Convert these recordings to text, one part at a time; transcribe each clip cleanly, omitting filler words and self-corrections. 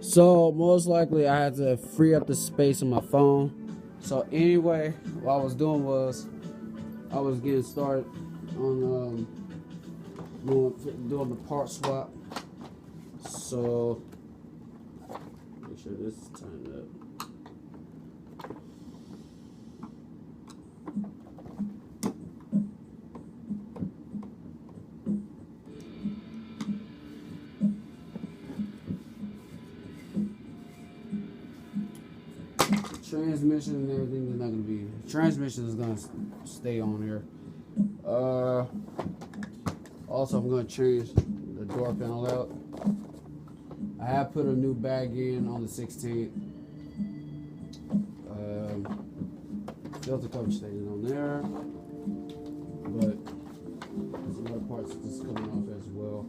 So most likely I had to free up the space on my phone. So anyway, what I was doing was I was getting started on doing the part swap. So make sure this is timed up. Transmission and everything is not going to be. Transmission is going to stay on here. Also, I'm going to change the door panel out. I have put a new bag in on the 16th. Filter cover staying on there, but there's some other parts just coming off as well.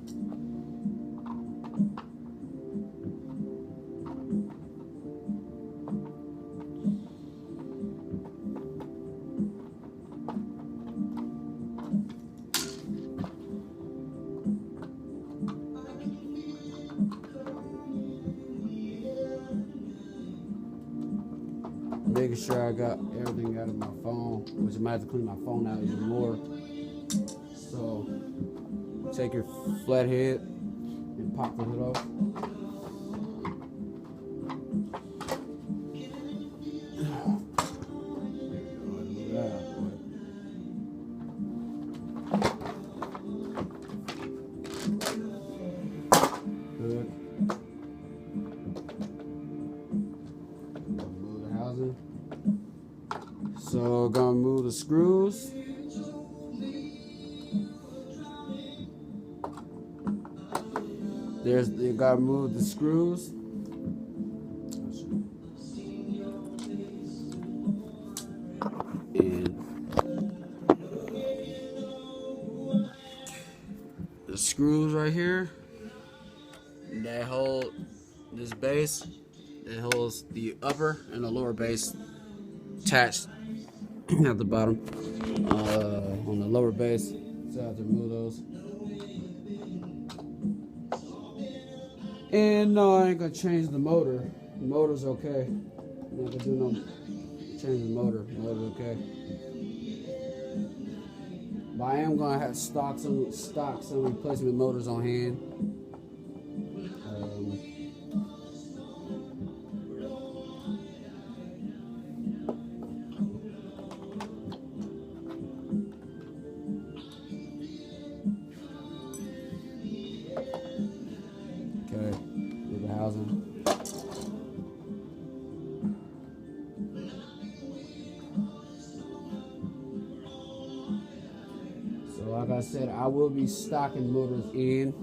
Making sure I got everything out of my phone, which I might have to clean my phone out even more. So take your flathead and pop the hood off. Good. Move the housing. So gonna move the screws. You gotta move the screws. And the screws right here that hold this base, that holds the upper and the lower base attached at the bottom. On the lower base, so I have to remove those. And no, I ain't gonna change the motor. The motor's okay. I'm not gonna do no change the motor. The motor's okay. But I am gonna have stock some replacement motors on hand. Okay, with the housing. So like I said, I will be stocking motors in,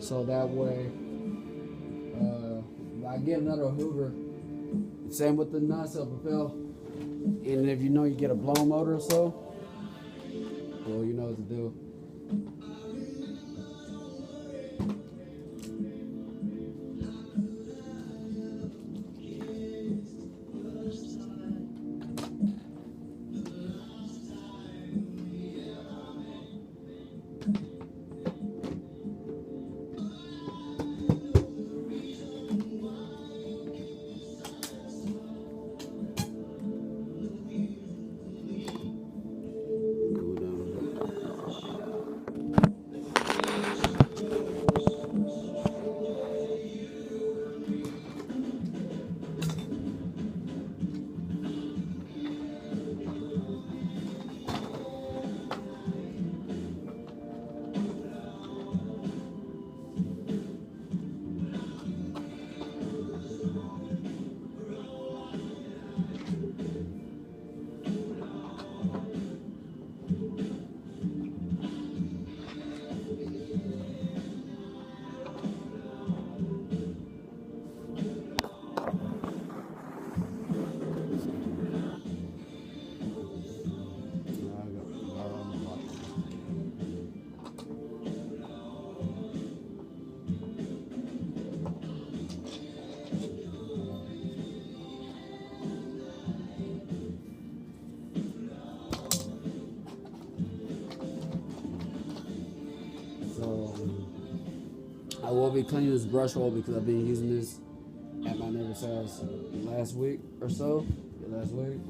so that way if I get another Hoover, same with the non-self propel, and if you know you get a blown motor or so, well, you know what to do. be cleaning this brush hole because I've been using this at my neighbor's house last week or so. Yeah, last week.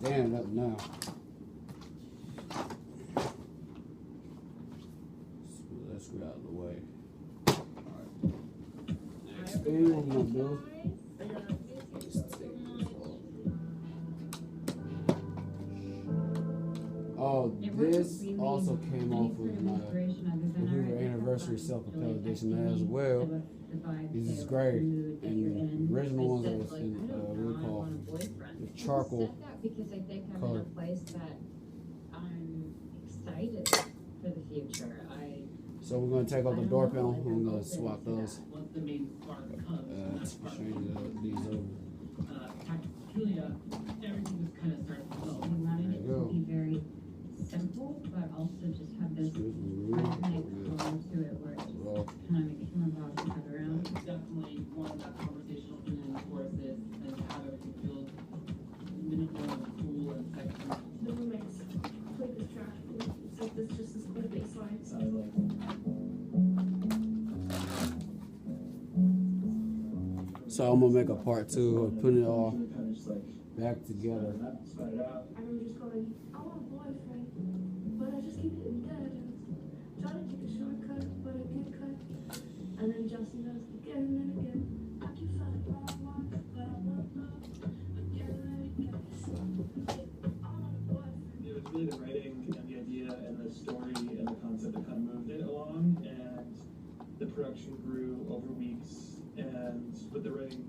Stand up now. Let's get out of the way. Alright. Next thing I'm gonna do. Oh, this also came off with my Hoover Anniversary Self Propelled Edition as well. This is great. And the original ones are in what we call the charcoal because I think I'm in a place that I'm excited for the future. So we're going to take off the door panel and we're going to swap those. Change these over. Everything just kind of starts to go. We wanted it to be very simple, but also just have this organic flow to it where it just kind of makes you want to head around. Definitely one of that conversational thing in courses and have everything feel minimal and cool and sexy. The roommates played this track. So this just is quite a baseline. So I was like, so I'm gonna make a part 2 of putting it all back together. I remember just going, I want a boyfriend, but I just keep hitting dead ends. Try to take a shortcut, but I get cut. And then Justin does again and again. I keep finding what I want, but I want love again and again. I want a boyfriend. It was really the writing and the idea and the story and the concept that kind of moved it along, and the production grew over weeks, but the writing,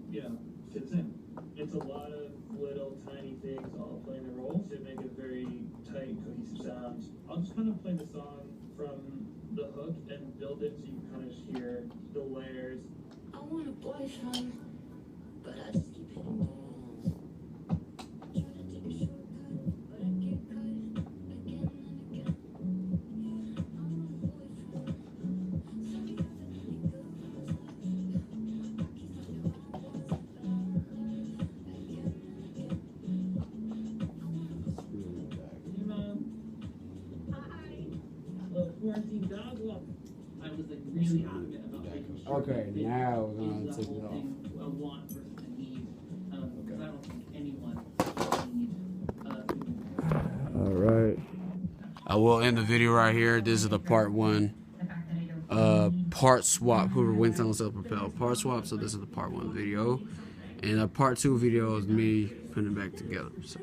fits in. It's a lot of little tiny things all playing a role to make it a very tight, cohesive sound. I'll just kind of play the song from the hook and build it so you can kind of just hear the layers. I want a boyfriend, but I just keep hitting dead ends. Try to take a shortcut, but I get cut again and again. I want a boyfriend. Sorry, I've been any good for myself. I keep finding what I want, but I want love again and again. I want a Hey, Mom. Hi. Well, quarantine dog walk. I was like really adamant about making sure. Okay, that now we're is gonna the take whole it off. thing a want versus a need. Because I don't think anyone needs Alright. I will end the video right here. This is the part 1. Part swap, Hoover WindTunnel Self Propelled part swap. So this is the part 1 video. And the part 2 video is me putting it back together. So